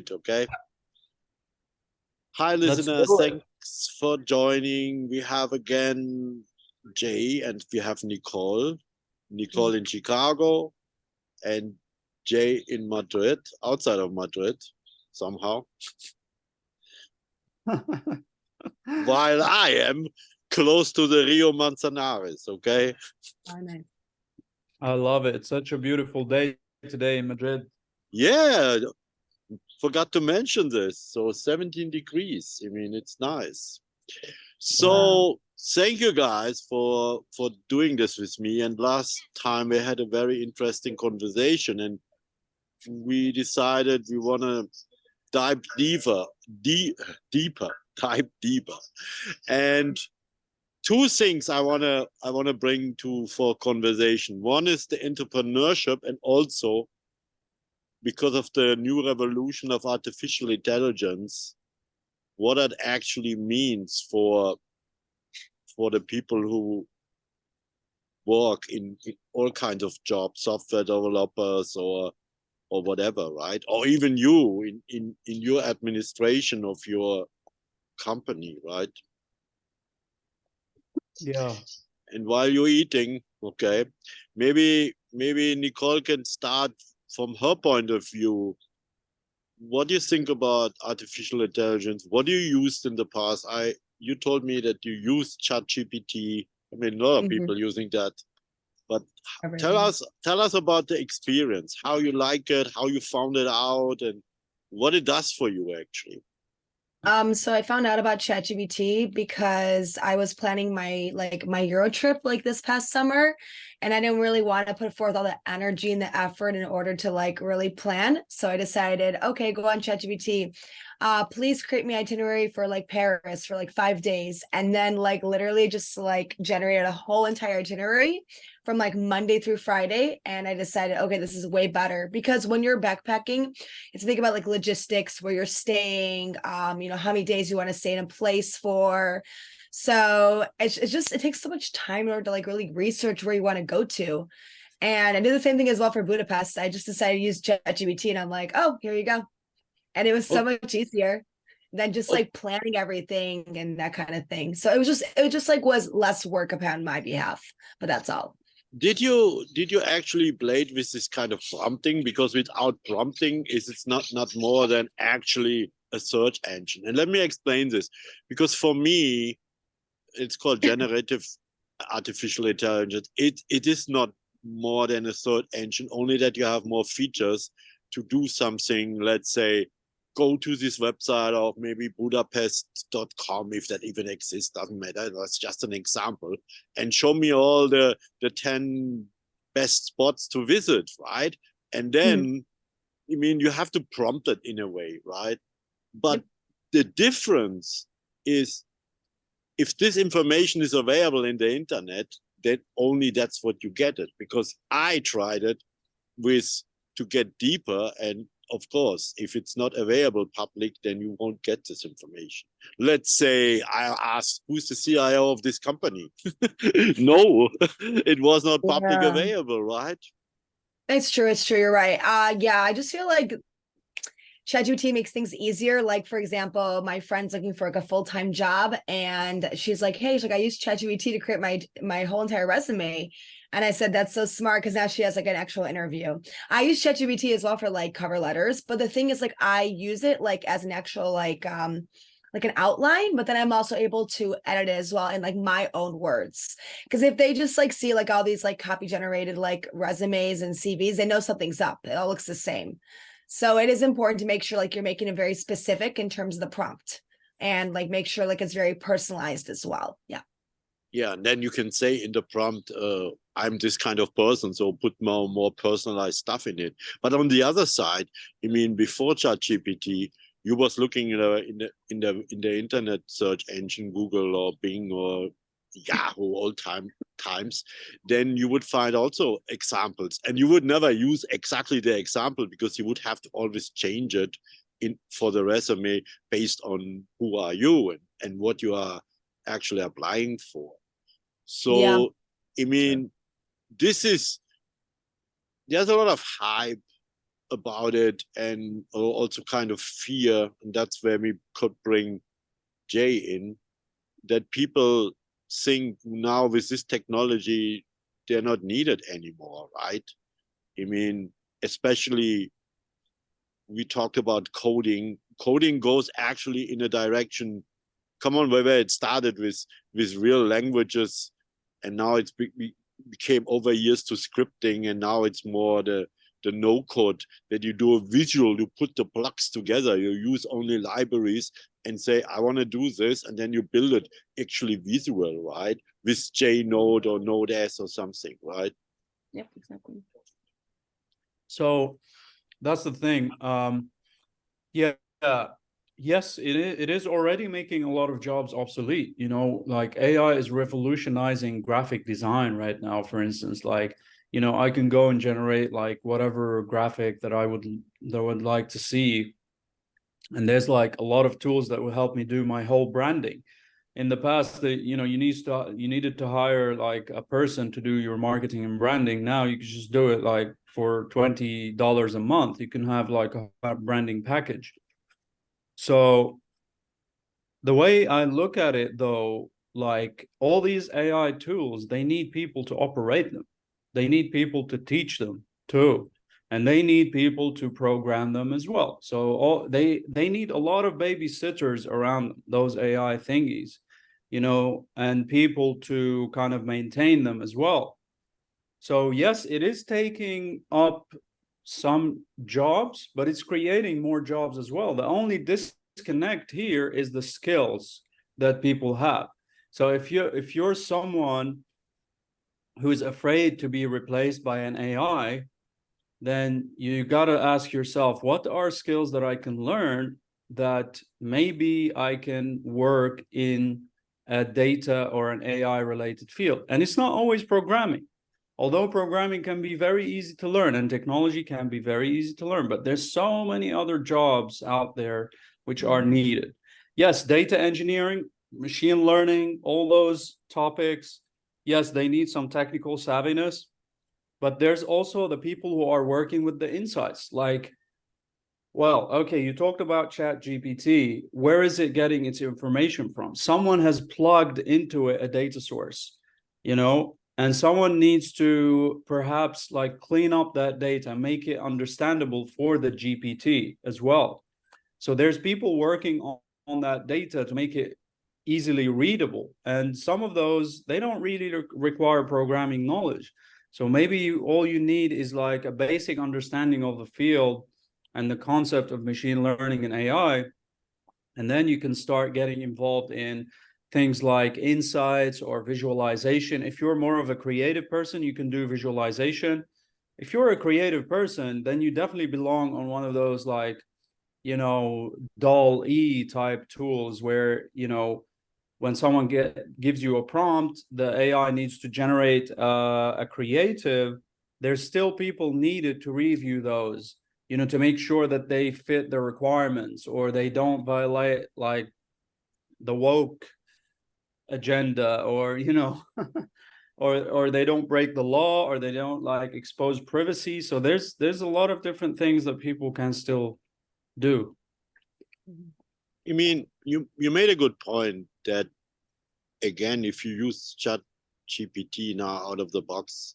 it, okay? Hi, Let's listeners. do it. Thanks for joining. We have again Jay and we have Nicole. Nicole in Chicago and Jay in Madrid, outside of Madrid, somehow. While I am close to the Rio Manzanares, okay? Oh, nice. I love it. It's such a beautiful day today in Madrid. Yeah, forgot to mention this. So 17 degrees. I mean, it's nice. So Wow. thank you guys for doing this with me. And last time we had a very interesting conversation, and we decided we want to dive dive deeper. And two things I wanna bring to for conversation. One is the entrepreneurship, and also because of the new revolution of artificial intelligence, what it actually means for the people who work in all kinds of jobs, software developers or whatever, right? Or even you in your administration of your company, right? Yeah. And while you're eating, okay, maybe Nicole can start from her point of view. What do you think about artificial intelligence? What do you used in the past? You told me that you used ChatGPT. I mean, a lot of people using that. But tell us about the experience, how you like it, how you found it out, and what it does for you actually. So I found out about ChatGPT because I was planning my Euro trip like this past summer, and I didn't really want to put forth all the energy and the effort in order to like really plan. So I decided, okay, go on ChatGPT. Please create me itinerary for like Paris for like 5 days, and then like literally just like generated a whole entire itinerary from like Monday through Friday. And I decided, okay, this is way better because when you're backpacking, it's think about like logistics, where you're staying, you know, how many days you want to stay in a place for. So it's just, it takes so much time in order to like really research where you want to go to. And I did the same thing as well for Budapest. I just decided to use ChatGPT and I'm like, oh, here you go. And it was so much easier than just like planning everything and that kind of thing. So it just like was less work upon my behalf, but that's all. Did you actually play it with this kind of prompting? Because without prompting, it's not more than actually a search engine. And let me explain this, because for me, it's called generative artificial intelligence. It is not more than a search engine, only that you have more features to do something. Let's say, go to this website of maybe Budapest.com, if that even exists, doesn't matter. That's just an example. And show me all the 10 best spots to visit, right? And then, I mean, you have to prompt it in a way, right? But the difference is, if this information is available in the internet, then only that's what you get it. Because I tried it with to get deeper, and of course, if it's not available public, then you won't get this information. Let's say I asked, who's the CIO of this company? No, it was not public available, right? It's true. It's true. You're right. Yeah, I just feel like ChatGPT makes things easier. Like, for example, my friend's looking for like a full-time job, and she's like, hey, she's like, I used ChatGPT to create my whole entire resume. And I said, that's so smart, because now she has like an actual interview. I use ChatGPT as well for like cover letters. But the thing is, like, I use it like as an actual like an outline, but then I'm also able to edit it as well in like my own words. Because if they just like see like all these like copy generated like resumes and CVs, they know something's up. It all looks the same. So it is important to make sure like you're making it very specific in terms of the prompt, and like make sure like it's very personalized as well. Yeah. Yeah, and then you can say in the prompt, I'm this kind of person, so put more personalized stuff in it. But on the other side, I mean, before ChatGPT, you was looking in the internet search engine, Google or Bing or Yahoo, all times, then you would find also examples, and you would never use exactly the example, because you would have to always change it in for the resume based on who are you and what you are actually applying for. So, I mean, there's a lot of hype about it, and also kind of fear, and that's where we could bring Jay in, that people think now with this technology, they're not needed anymore, right? I mean, especially we talked about coding. Coding goes actually in a direction, come on, where it started with real languages, and now it's became over years to scripting, and now it's more the no code, that you do a visual, you put the blocks together, you use only libraries and say, I want to do this, and then you build it actually visual, right? With JNode or Node.js or something, right? Yep, exactly. So that's the thing. Yeah, yes, it is already making a lot of jobs obsolete. You know, like AI is revolutionizing graphic design right now, for instance. Like, you know, I can go and generate like whatever graphic that I would like to see. And there's like a lot of tools that will help me do my whole branding. In the past, you know, you needed to hire like a person to do your marketing and branding. Now you can just do it like for $20 a month. You can have like a branding package. So the way I look at it, though, like all these AI tools, they need people to operate them. They need people to teach them too. And they need people to program them as well. So they need a lot of babysitters around those AI thingies, you know, and people to kind of maintain them as well. So yes, it is taking up some jobs, but it's creating more jobs as well. The only disconnect here is the skills that people have. So if you're someone who is afraid to be replaced by an AI, then you got to ask yourself, what are skills that I can learn that maybe I can work in a data or an AI related field? And it's not always programming. Although programming can be very easy to learn and technology can be very easy to learn, but there's so many other jobs out there which are needed. Yes, data engineering, machine learning, all those topics, yes, they need some technical savviness, but there's also the people who are working with the insights. Like, well, okay, you talked about ChatGPT. Where is it getting its information from? Someone has plugged into it a data source, you know, and someone needs to perhaps like clean up that data, make it understandable for the GPT as well. So there's people working on that data to make it easily readable. And some of those, they don't really require programming knowledge. So maybe all you need is like a basic understanding of the field and the concept of machine learning and AI. And then you can start getting involved in things like insights or visualization. If you're more of a creative person, you can do visualization. If you're a creative person, then you definitely belong on one of those like, you know, DALL-E type tools where, you know, when someone gives you a prompt, the AI needs to generate a creative, there's still people needed to review those, you know, to make sure that they fit the requirements or they don't violate like the woke agenda, or, you know, or they don't break the law, or they don't like expose privacy. So there's a lot of different things that people can still do. I mean, you made a good point that, again, if you use ChatGPT now out of the box,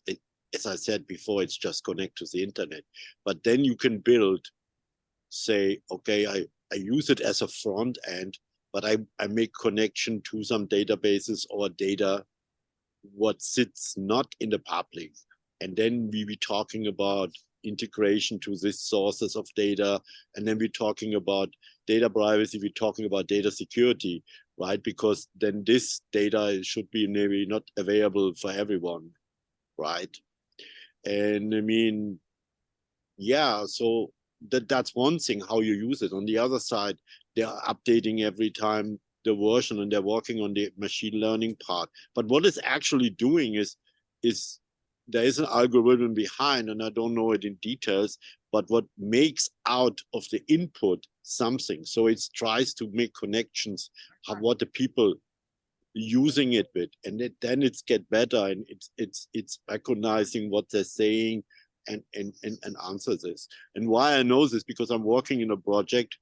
as I said before, it's just connect to the internet. But then you can build, say, okay, I use it as a front end, but I make connection to some databases or data what sits not in the public. And then we be talking about integration to these sources of data. And then we're talking about data privacy, we're talking about data security, right? Because then this data should be maybe not available for everyone, right? And I mean, yeah, so that's one thing, how you use it. On the other side, they are updating every time the version, and they're working on the machine learning part. But what it's actually doing is there is an algorithm behind, and I don't know it in details, but what makes out of the input something. So it tries to make connections of what the people using it with, and then it's get better, and it's recognizing what they're saying, and answer this. And why I know this, because I'm working in a project,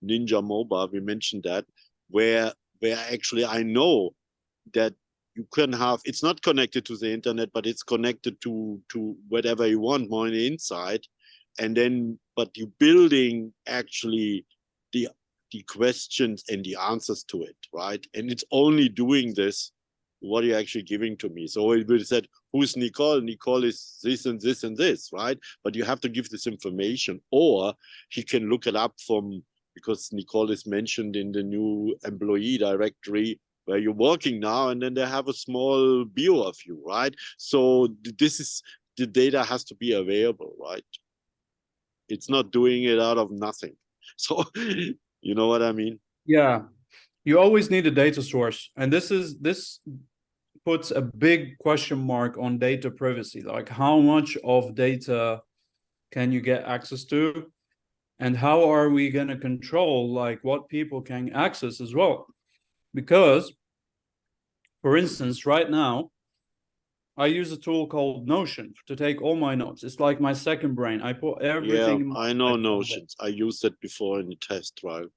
Ninja Mobile, we mentioned that, where actually I know that you can have, it's not connected to the internet, but it's connected to whatever you want more on the inside. And then, but you're building actually the questions and the answers to it, right? And it's only doing this what are you actually giving to me. So it will said, who's Nicole? Nicole is this and this and this, right? But you have to give this information, or he can look it up from, because Nicole is mentioned in the new employee directory where you're working now, and then they have a small bio of you, right? So this is, the data has to be available, right? It's not doing it out of nothing. So you know what I mean? Yeah, you always need a data source, and this puts a big question mark on data privacy. Like, how much of data can you get access to, and how are we going to control like what people can access as well? Because, for instance, right now I use a tool called Notion to take all my notes. It's like my second brain. I put everything in I know Notions. I used it before in the test drive.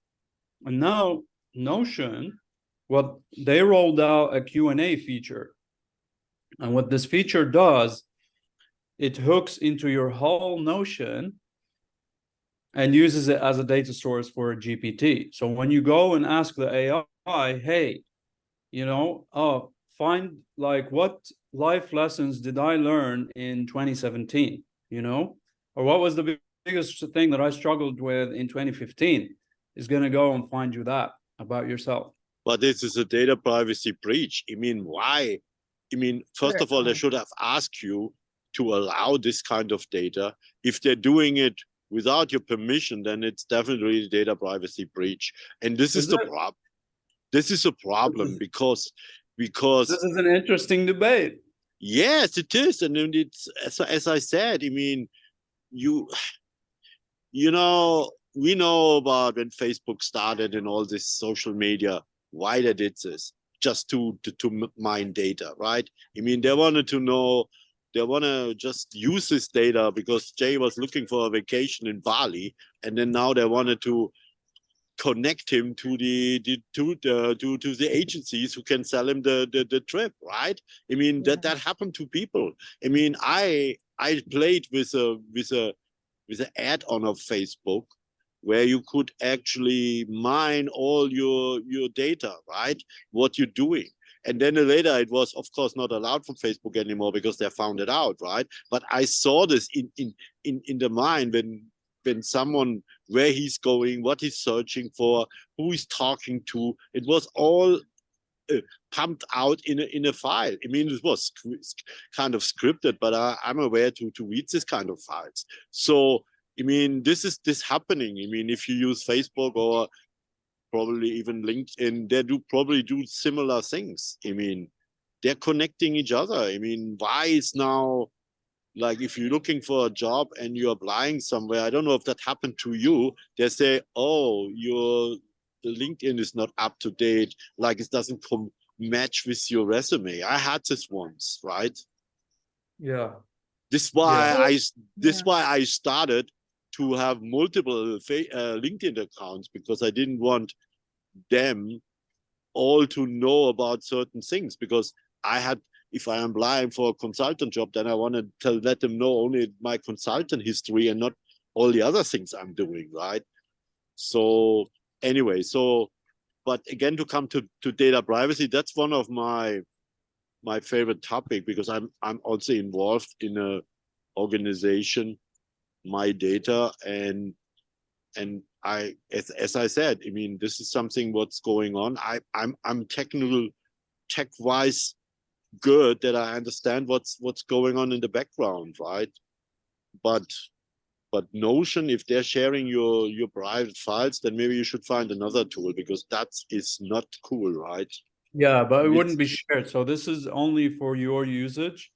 And now Notion, what they rolled out a Q&A feature. And what this feature does, it hooks into your whole Notion and uses it as a data source for a GPT. So when you go and ask the AI, hey, find like what life lessons did I learn in 2017, or what was the biggest thing that I struggled with in 2015, is going to go and find you that about yourself. But this is a data privacy breach. I mean, why? I mean, first of all, they should have asked you to allow this kind of data. If they're doing it without your permission, then it's definitely a data privacy breach. And this is the problem. This is a problem because this is an interesting debate. Yes, it is. And it's, as I said, I mean, we know about when Facebook started and all this social media, why they did this, just to mine data, right? I mean, they wanted to know, they want to just use this data because Jay was looking for a vacation in Bali, and then now they wanted to connect him to the agencies who can sell him the trip, right? I mean, that happened to people. I mean, I played with an add-on of Facebook where you could actually mine all your data, right? What you're doing. And then later it was, of course, not allowed from Facebook anymore because they found it out, right? But I saw this in the mind when someone, where he's going, what he's searching for, who he's talking to. It was all pumped out in a file. I mean, it was kind of scripted, but I'm aware to read this kind of files. So, I mean, this happening. I mean, if you use Facebook or probably even LinkedIn, they probably do similar things. I mean, they're connecting each other. I mean, why is now, like, if you're looking for a job and you're applying somewhere, I don't know if that happened to you, they say, oh, your LinkedIn is not up to date, like it doesn't match with your resume. I had this once, right? Yeah. This is why I started to have multiple LinkedIn accounts, because I didn't want them all to know about certain things, because if I am applying for a consultant job, then I want to let them know only my consultant history and not all the other things I'm doing, right? So anyway, but again, to come to data privacy, that's one of my favorite topic, because I'm also involved in a organization, My Data, and I, as I said, I mean, this is something what's going on. I'm tech-wise good that I understand what's going on in the background, right? But Notion, if they're sharing your private files, then maybe you should find another tool, because that is not cool, right? Yeah, but it wouldn't be shared. So this is only for your usage.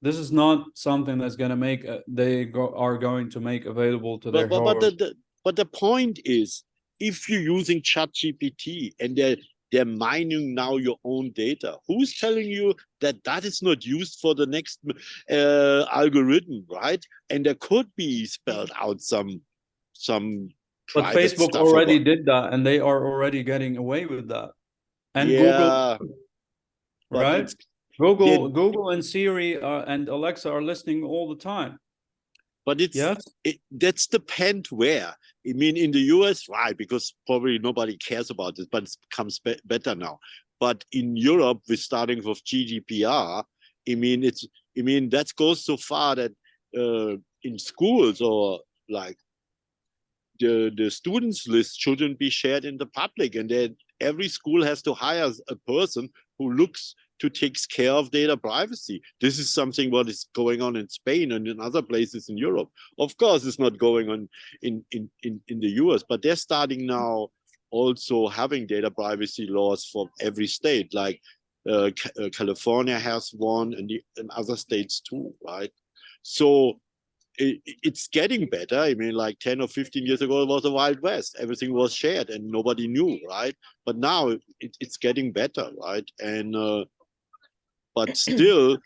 This is not something that's going to make are going to make available to their but the point is, if you're using ChatGPT and they're mining now your own data. Who's telling you that that is not used for the next algorithm, right? And there could be spelled out some But private Facebook stuff already about. did that, and they are already getting away with that. And Google, Yeah, but right? it's Google and Siri and Alexa are listening all the time. but Yes. that's depend where. I mean, in the US, right? Because probably nobody cares about it, but it becomes better now. But in Europe, we're starting with GDPR. I mean, that goes so far that in schools or like the students list shouldn't be shared in the public, and then every school has to hire a person who looks to takes care of data privacy. This is something what is going on in Spain and in other places in Europe. Of course, it's not going on in the US, but they're starting now also having data privacy laws for every state. Like California has one, and other states too, right? So it's getting better. I mean, like 10 or 15 years ago, it was a Wild West. Everything was shared and nobody knew, right? But now it's getting better, right? And but still,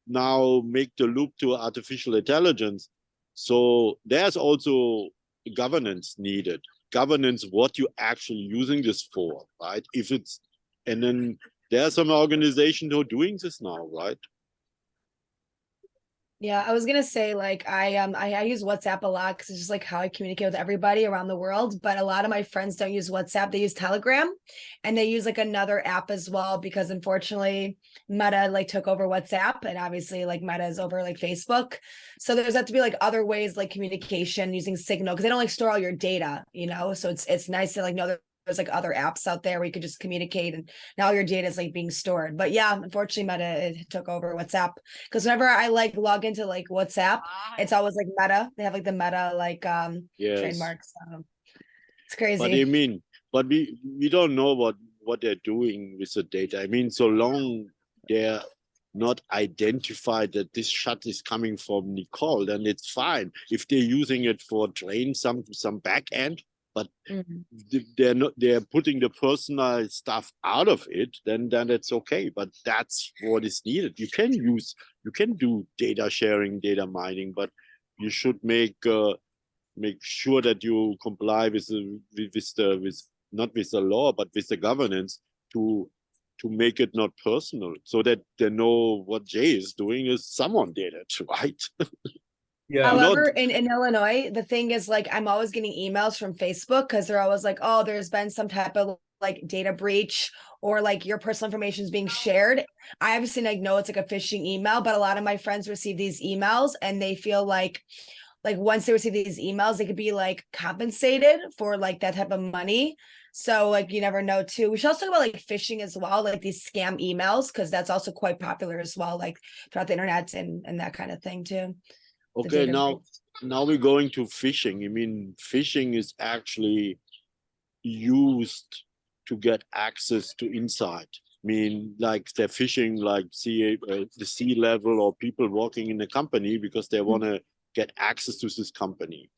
now make the loop to artificial intelligence. So there's also governance needed. Governance, what you actually using this for, right? If it's, and then there are some organizations who are doing this now, right? Yeah, I was gonna say like I use WhatsApp a lot because it's just like how I communicate with everybody around the world. But a lot of my friends don't use WhatsApp; they use Telegram, and they use like another app as well because unfortunately Meta like took over WhatsApp, and obviously like Meta is over like Facebook. So there's have to be like other ways like communication using Signal because they don't like store all your data, you know. So it's nice to like know that there's like other apps out there where you could just communicate and now your data is like being stored. But yeah, unfortunately Meta it took over WhatsApp because whenever I like log into like WhatsApp, it's always like Meta. They have like the Meta like Yes. trademarks. It's But crazy. I mean, but we don't know what they're doing with the data. I mean, so long they're not identified that this shot is coming from Nicole, then it's fine. If they're using it for train some back end, but they're putting the personal stuff out of it, then it's okay. But that's what is needed. You can do data sharing, data mining, but you should make sure that you comply with not with the law but with the governance to make it not personal, so that they know what Jay is doing is someone did it, right? Yeah. However, in Illinois, the thing is like I'm always getting emails from Facebook because they're always like, oh, there's been some type of like data breach or like your personal information is being shared. I obviously like know it's like a phishing email, but a lot of my friends receive these emails and they feel like once they receive these emails, they could be like compensated for like that type of money. So like you never know too. We should also talk about like phishing as well, like these scam emails, because that's also quite popular as well, like throughout the internet and that kind of thing too. Okay, now we're going to phishing. I mean, phishing is actually used to get access to inside. I mean, like they're phishing like the C-level or people working in the company because they want to get access to this company,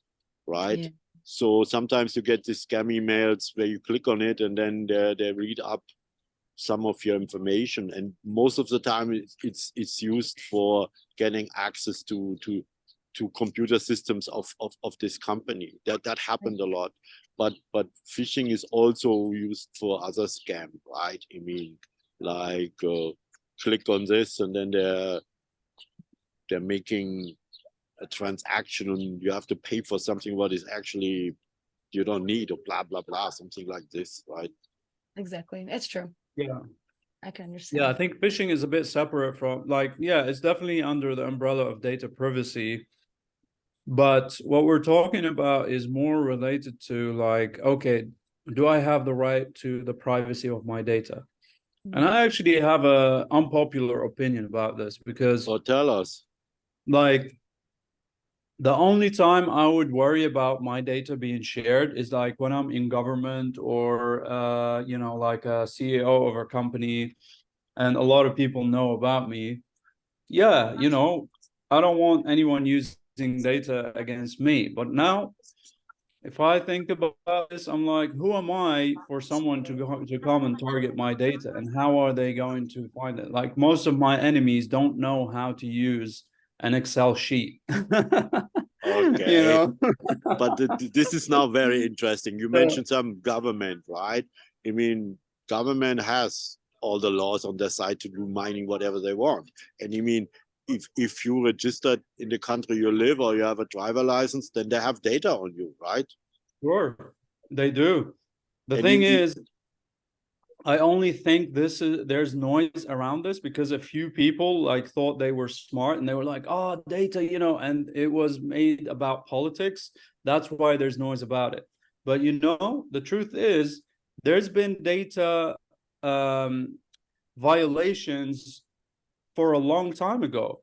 right? Yeah. So sometimes you get these scam emails where you click on it and then they read up some of your information, and most of the time it's used for getting access to computer systems of this company. That happened a lot, but phishing is also used for other scam, right? I mean, like click on this and then they're making a transaction and you have to pay for something what is actually you don't need, or blah blah blah, something like this, right? Exactly, it's true. Yeah, I can understand. Yeah, I think phishing is a bit separate from like, yeah, it's definitely under the umbrella of data privacy. But what we're talking about is more related to like, okay, do I have the right to the privacy of my data? And I actually have a unpopular opinion about this because, or tell us, like, the only time I would worry about my data being shared is like when I'm in government or you know, like a CEO of a company and a lot of people know about me. Yeah, you know, I don't want anyone using data against me. But now if I think about this, I'm like, who am I for someone to come and target my data, and how are they going to find it? Like, most of my enemies don't know how to use an Excel sheet. You Okay. know? But this is now very interesting. You So, mentioned some government, right? I mean, government has all the laws on their side to do mining whatever they want. And you mean, if you registered in the country you live or you have a driver license, then they have data on you, right? sure, they do. The And thing is, I only think there's noise around this because a few people like thought they were smart and they were like, oh, data, you know, and it was made about politics. That's why there's noise about it. But you know, the truth is there's been data violations for a long time ago.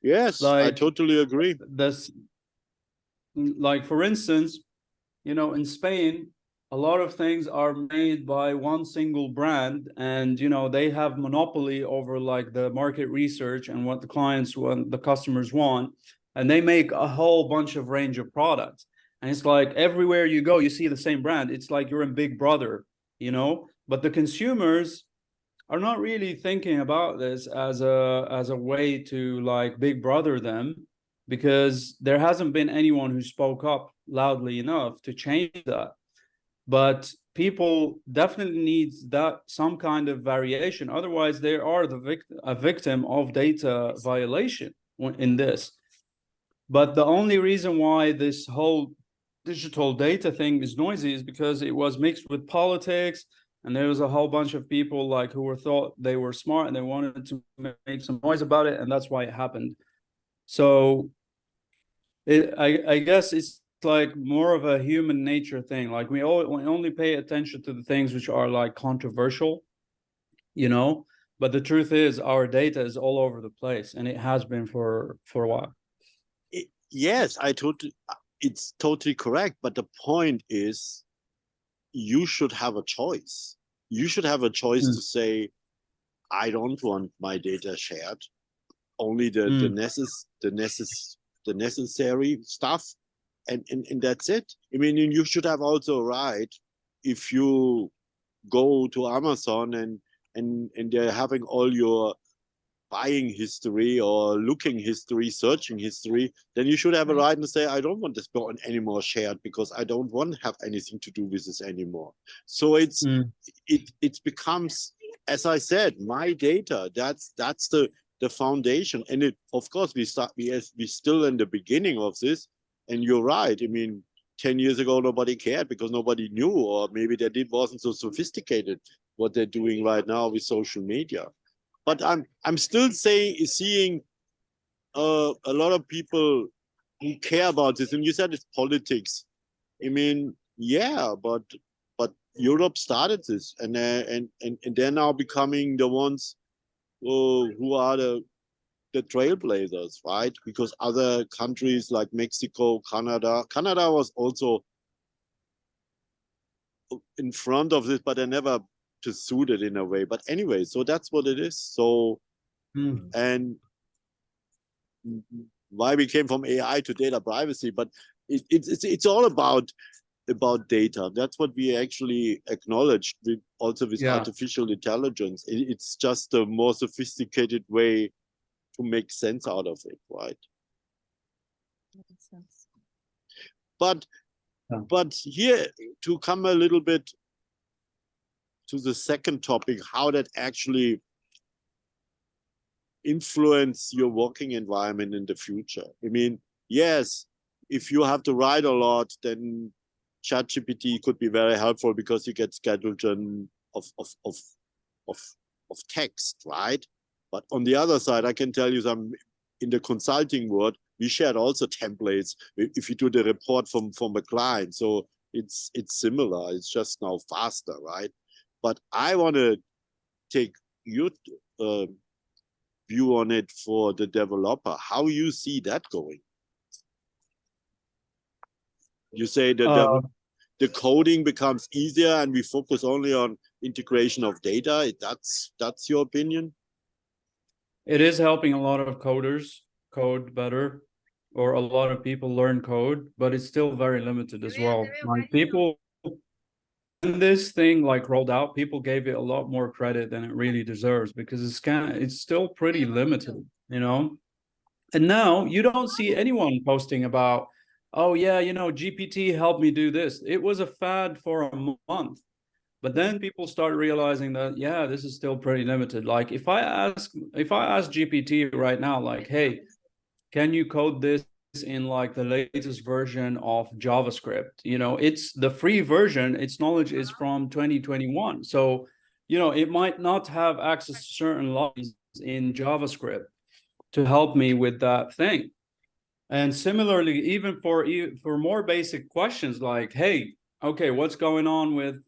yes, I Like totally agree. this, like for instance, you know, in Spain, a lot of things are made by one single brand, and you know, they have monopoly over like the market research and what the clients want, the customers want, and they make a whole bunch of range of products. And it's like everywhere you go, you see the same brand. It's like you're in Big Brother, you know. But the consumers are not really thinking about this as a way to like Big Brother them, because there hasn't been anyone who spoke up loudly enough to change that. But people definitely needs that some kind of variation. Otherwise, they are a victim of data violation in this. But the only reason why this whole digital data thing is noisy is because it was mixed with politics, and there was a whole bunch of people like who were thought they were smart and they wanted to make some noise about it, and that's why it happened. So I guess it's like more of a human nature thing. Like we only pay attention to the things which are like controversial, you know. But the truth is, our data is all over the place, and it has been for a while. Yes, it's totally correct. But the point is, you should have a choice. You should have a choice to say, I don't want my data shared. Only Mm. the necessary stuff, and that's it. I mean, you should have also a right, if you go to Amazon and they're having all your buying history or looking history, searching history, then you should have a right to say, I don't want this button anymore shared because I don't want to have anything to do with this anymore. So it becomes, as I said, my data. That's the foundation. And it, of course, we still in the beginning of this. And you're right. I mean, 10 years ago, nobody cared because nobody knew, or maybe they wasn't so sophisticated what they're doing right now with social media. But I'm still seeing a lot of people who care about this. And you said it's politics. I mean, yeah, but Europe started this, and they're now becoming the ones who are the trailblazers, right? Because other countries like Mexico, Canada was also in front of this, but they never pursued it in a way. But anyway, so that's what it is. So and why we came from AI to data privacy, but it's all about data. That's what we actually acknowledged with, also with artificial intelligence. It's just a more sophisticated way to make sense out of it, right? That makes sense. But here, to come a little bit to the second topic, how that actually influence your working environment in the future. I mean, yes, if you have to write a lot, then ChatGPT could be very helpful because you get scheduling of text, right? But on the other side, I can tell you some in the consulting world, we shared also templates if you do the report from a client. So it's similar. It's just now faster, right? But I want to take your view on it for the developer. How you see that going? You say that the coding becomes easier and we focus only on integration of data. That's your opinion? It is helping a lot of coders code better. or a lot of people learn code, but it's still very limited as well. Like people, when this thing like rolled out, people gave it a lot more credit than it really deserves because it's still pretty limited, you know. And now you don't see anyone posting about, oh yeah, you know, GPT helped me do this. It was a fad for a month. But then people start realizing that, yeah, this is still pretty limited. Like if I ask GPT right now, like, hey, can you code this in like the latest version of JavaScript? You know, it's the free version, its knowledge is from 2021. So, you know, it might not have access to certain lines in JavaScript to help me with that thing. And similarly, even for more basic questions like, hey, okay, what's going on with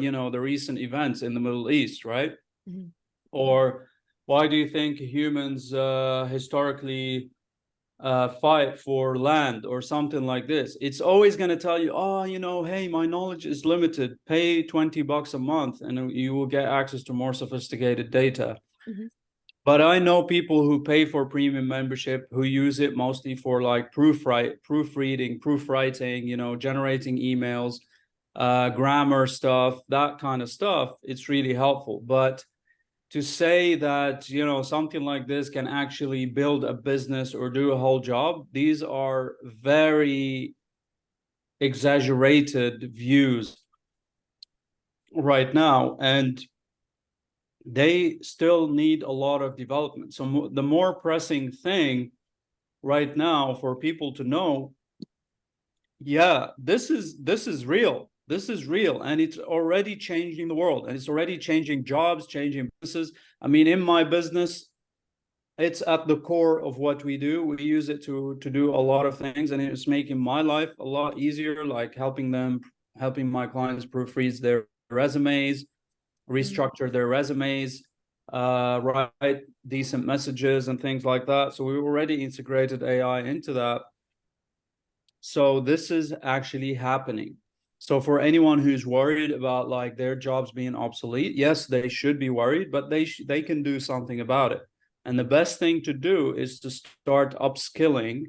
you know, the recent events in the Middle East, right? Mhm. Or why do you think humans historically fight for land or something like this? It's always going to tell you, oh, you know, hey, my knowledge is limited. Pay $20 a month and you will get access to more sophisticated data. Mhm. But I know people who pay for premium membership who use it mostly for like proofreading, proofwriting, you know, generating emails, grammar stuff, that kind of stuff. It's really helpful. But to say that, you know, something like this can actually build a business or do a whole job, these are very exaggerated views right now. And they still need a lot of development. So the more pressing thing right now for people to know, yeah, this is real. This is real, and it's already changing the world, and it's already changing jobs, changing businesses. I mean, in my business, it's at the core of what we do. We use it to do a lot of things, and it's making my life a lot easier, like helping my clients proofread their resumes, restructure their resumes, write decent messages and things like that. So we already integrated AI into that. So this is actually happening. So for anyone who's worried about like their jobs being obsolete, yes, they should be worried, but they can do something about it. And the best thing to do is to start upskilling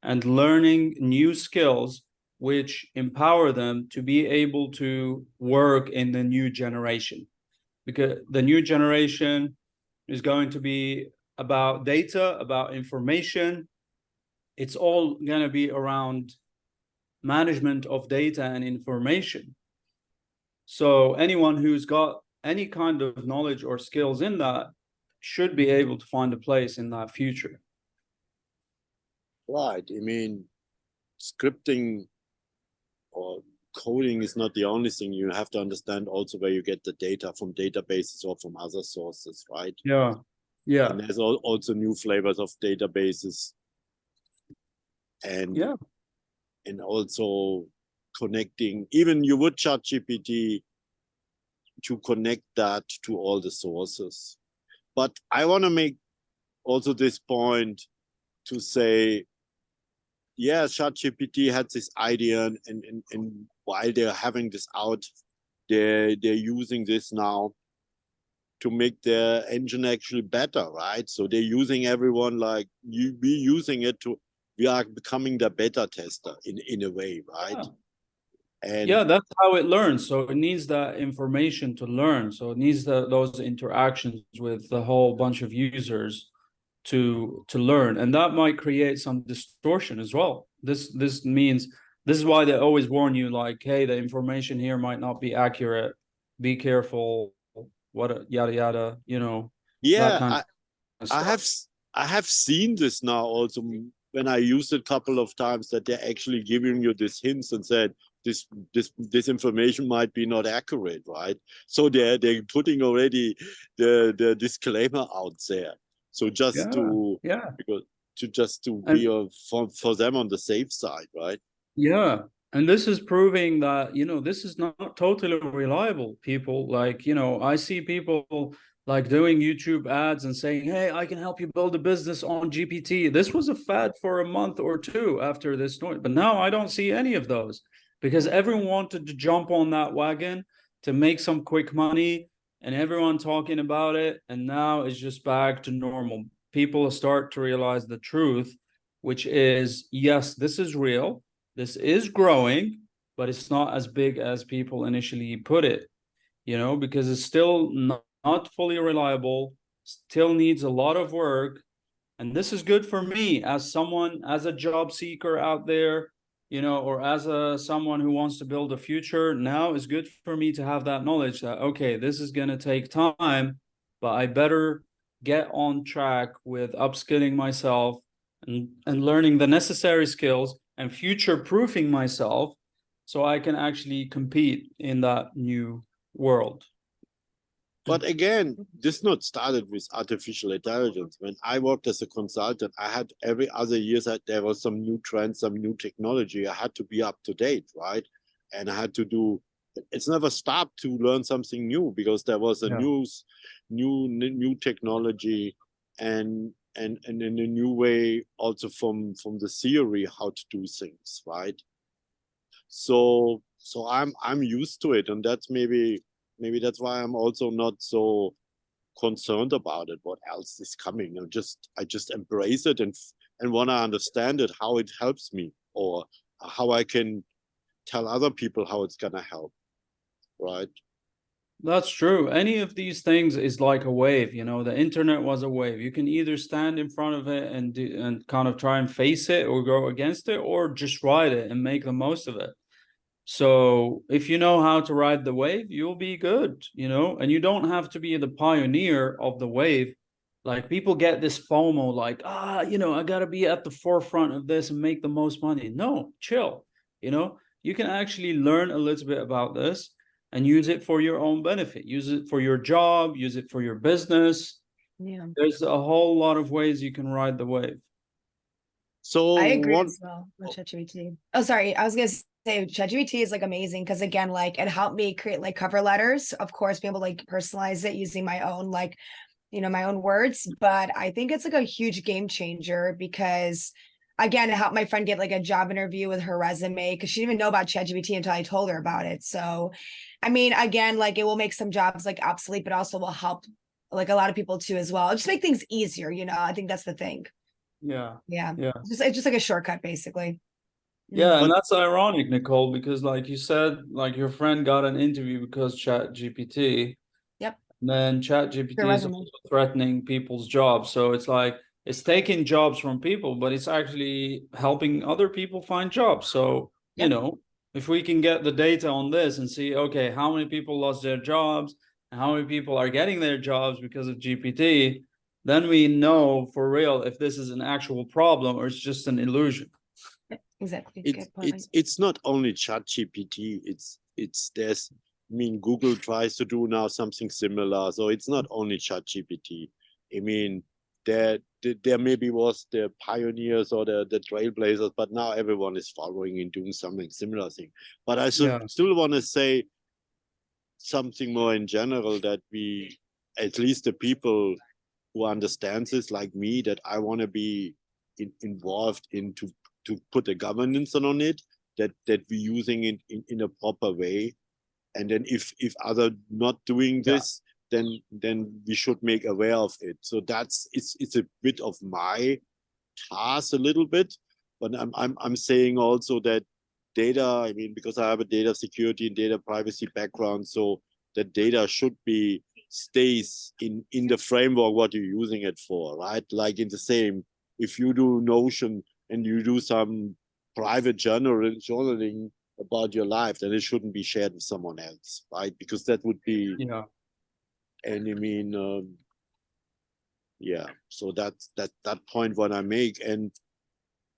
and learning new skills which empower them to be able to work in the new generation, because the new generation is going to be about data, about information. It's all going to be around management of data and information. So anyone who's got any kind of knowledge or skills in that should be able to find a place in that future. Right. I mean, scripting or coding is not the only thing. You have to understand also where you get the data from databases or from other sources, right? Yeah. Yeah. And there's also new flavors of databases. And yeah. And also connecting, even you would ChatGPT to connect that to all the sources. But I want to make also this point to say, yeah, ChatGPT had this idea, and while they're having this out, they're using this now to make their engine actually better, right? So they're using everyone like we using it to, we are becoming the beta tester in a way, right? Yeah. And Yeah, that's how it learns. So it needs that information to learn. So it needs those interactions with the whole bunch of users to learn, and that might create some distortion as well. This means, this is why they always warn you, like, hey, the information here might not be accurate. Be careful. What yada yada. You know, that yeah, kind of I stuff. have seen this now also when I used it a couple of times, that they're actually giving you these hints and said this information might be not accurate, right? So they're putting already the disclaimer out there. So just to Yeah. because just to And be for them on the safe side, right? yeah, and this is proving that, you know, this is not totally reliable. People, like, you know, I see people like doing YouTube ads and saying, hey, I can help you build a business on GPT. This was a fad for a month or two after this noise, but now I don't see any of those because everyone wanted to jump on that wagon to make some quick money, and everyone talking about it. And now it's just back to normal. People start to realize the truth, which is, yes, this is real, this is growing, but it's not as big as people initially put it, you know, because it's still not fully reliable, still needs a lot of work. And this is good for me as someone, as a job seeker out there, you know, or as someone who wants to build a future. Now is good for me to have that knowledge that, okay, this is going to take time, but I better get on track with upskilling myself and learning the necessary skills and future proofing myself so I can actually compete in that new world. But again, this not started with artificial intelligence. When I worked as a consultant, I had every other year that there was some new trend, some new technology. I had to be up to date, right? And I had to do. It's never stopped to learn something new because there was a new technology, and in a new way also from the theory how to do things, right? So I'm used to it, and that's maybe that's why I'm also not so concerned about it. What else is coming? I just embrace it and want to understand it, how it helps me, or how I can tell other people how it's gonna help, right? That's true. Any of these things is like a wave, you know, the internet was a wave. You can either stand in front of it and kind of try and face it or go against it, or just ride it and make the most of it. So if you know how to ride the wave, you'll be good, you know, and you don't have to be the pioneer of the wave. Like people get this FOMO, like, you know, I got to be at the forefront of this and make the most money. No, chill. You know, you can actually learn a little bit about this and use it for your own benefit. Use it for your job, use it for your business. Yeah, There's a whole lot of ways you can ride the wave. So I agree as well with ChatGPT. Oh, sorry. I was gonna say ChatGPT is like amazing because again, like it helped me create like cover letters. Of course, be able to like personalize it using my own like, you know, my own words. But I think it's like a huge game changer because again, it helped my friend get like a job interview with her resume because she didn't even know about ChatGPT until I told her about it. So I mean, again, like it will make some jobs like obsolete, but also will help like a lot of people too as well. It'll just make things easier, you know. I think that's the thing. Yeah. Yeah. Yeah. It's just like a shortcut, basically. Yeah, and But that's ironic, Nicole, because like you said, like your friend got an interview because ChatGPT, Yep. and then Your ChatGPT is resume. also threatening people's jobs. So it's like it's taking jobs from people, but it's actually helping other people find jobs. So, you Yep. know, if we can get the data on this and see, okay, how many people lost their jobs and how many people are getting their jobs because of GPT, then we know for real if this is an actual problem or it's just an illusion. Yep. Exactly. it's Good point. it's not only ChatGPT. It's there's I mean, Google tries to do now something similar. So it's not only ChatGPT. I mean, there maybe was the pioneers or the trailblazers, but now everyone is following and doing something similar thing. But I Yeah. still want to say something more in general, that we, at least the people who understands this like me, that I want to be involved in to put a governance on it, that we're using it in a proper way. And then if other not doing this, then we should make aware of it. So it's a bit of my task a little bit, but I'm saying also that data, I mean, because I have a data security and data privacy background, so that data should be stays in the framework what you're using it for, right? Like in the same, if you do Notion and you do some private journaling about your life, then it shouldn't be shared with someone else, right? Because that would be, Yeah. and I mean, yeah. So that's that point what I make, and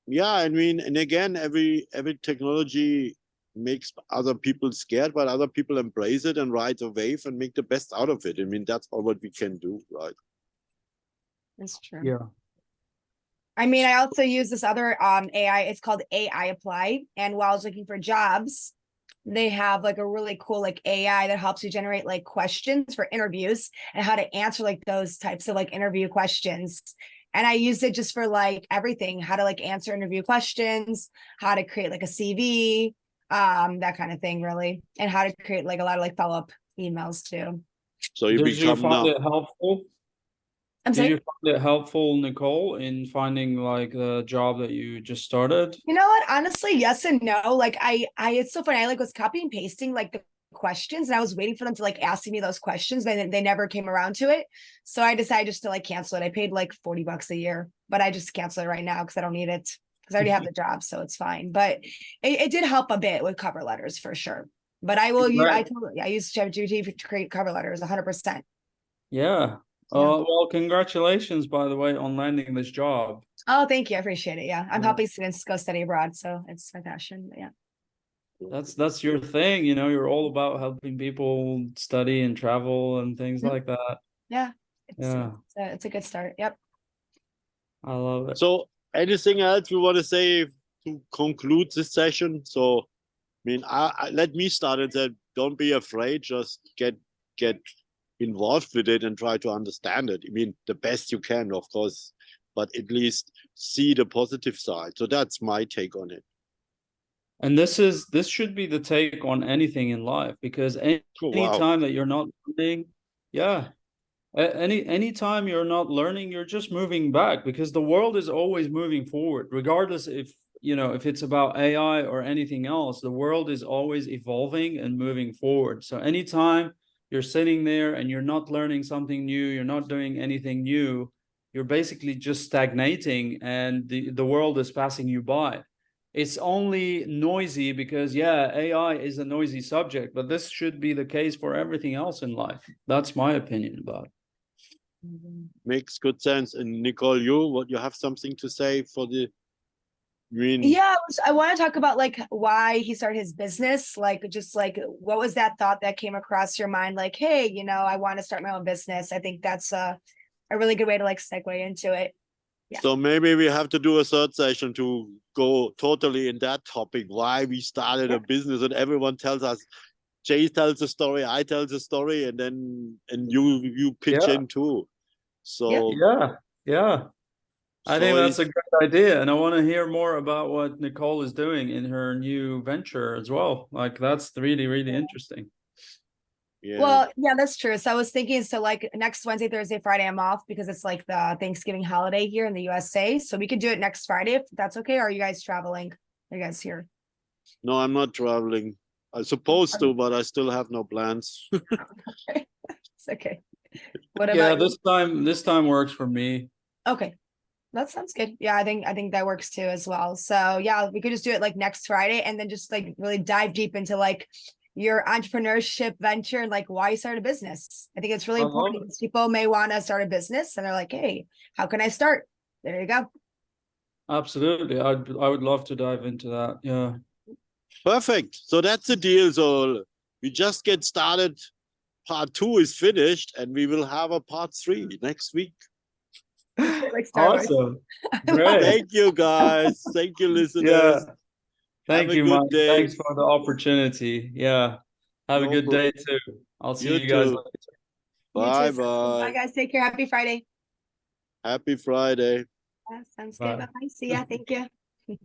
yeah, I mean, and again, every technology makes other people scared, but other people embrace it and ride the wave and make the best out of it. I mean, that's all what we can do, right? That's true. Yeah. I mean, I also use this other AI. It's called AI Apply. And while I was looking for jobs, they have like a really cool like AI that helps you generate like questions for interviews and how to answer like those types of like interview questions. And I use it just for like everything, how to like answer interview questions, how to create like a CV, that kind of thing, really, and how to create like a lot of like follow-up emails too. So you Did you become find now. it helpful? I'm Did sorry. you find it helpful, Nicole, in finding like the job that you just started? You know what? Honestly, yes and no. Like it's so funny. I like was copy and pasting like the questions, and I was waiting for them to like ask me those questions, but they never came around to it. So I decided just to like cancel it. I paid like $40 a year, but I just cancel it right now because I don't need it because I already have the job, so it's fine. But it did help a bit with cover letters for sure. But I will use Right. I use ChatGPT to create cover letters 100%. Yeah. Yeah. Well, congratulations, by the way, on landing this job. Oh, thank you. I appreciate it. Yeah. I'm Yeah. helping students go study abroad, so it's my passion. But yeah. That's your thing, you know, you're all about helping people study and travel and things Mhm. like that. Yeah. Yeah, It's a good start. Yep. I love it. So anything else you want to say to conclude this session? So, I mean, let me start and say, don't be afraid. Just get involved with it and try to understand it. I mean, the best you can, of course, but at least see the positive side. So that's my take on it. And this should be the take on anything in life, because any Wow. time that you're not learning, yeah, any time you're not learning, you're just moving back, because the world is always moving forward, regardless if you know if it's about AI or anything else. The world is always evolving and moving forward. So anytime you're sitting there and you're not learning something new, you're not doing anything new, you're basically just stagnating, and the world is passing you by. It's only noisy because, yeah, AI is a noisy subject, but this should be the case for everything else in life. That's my opinion about it. Makes good sense. And Nicole, you have something to say for the, I mean, Yeah, I want to talk about like why he started his business. Like, just like what was that thought that came across your mind? Like, hey, I want to start my own business. I think that's a really good way to like segue into it. Yeah. So maybe we have to do a third session to go totally in that topic, why we started a business, and everyone tells us, Jay tells a story, I tell the story, and then you pitch Yeah. in too. So Yeah. I think that's a great idea. And I want to hear more about what Nicole is doing in her new venture as well. Like, that's really, really interesting. yeah. Well, yeah, that's true. So I was thinking, so like next Wednesday, Thursday, Friday, I'm off because it's like the Thanksgiving holiday here in the USA. So we could do it next Friday if that's okay. Or are you guys traveling? Are you guys here? No, I'm not traveling. I'm supposed to, but I still have no plans. It's okay. What Yeah, about you? this time works for me. Okay. That sounds good. Yeah, I think that works too as well. So yeah, we could just do it like next Friday and then just like really dive deep into like your entrepreneurship venture and like why you started a business. I think it's really I love important it. because people may want to start a business and they're like, hey, how can I start? There you go. Absolutely. I would love to dive into that. Yeah. Perfect. So that's the deal. So we just get started. Part 2 is finished, and we will have a part 3 next week. Like Star Wars. Awesome. Great. Thank you, guys. Thank you, listeners. Yeah. Have Thank a you, good Mike. day. Thanks for the opportunity. Yeah. Have a No good problem. day too. I'll see You you guys too. later. You too. Bye Sounds good. Bye bye. guys. Take care. Happy Friday. Happy Friday. Yeah, sounds good. Bye. Bye. See ya. Thank you.